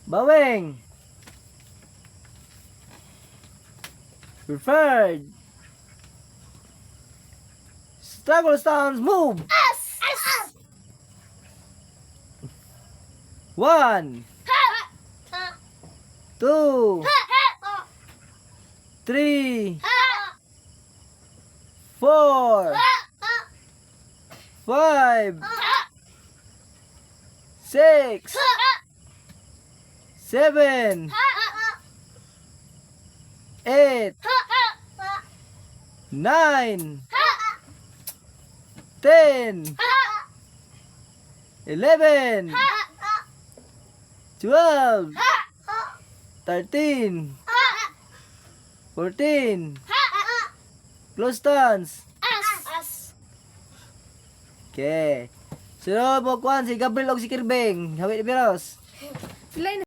Baweng. Preferred. Struggle stance, move. One, two, three, four, five, six, seven, eight, nine, 10, 11, 12, 13, 14, close stance. Okay. Sunod mo kuan si Gabriel og si Kirbeng. Hawit ni Biros. Sila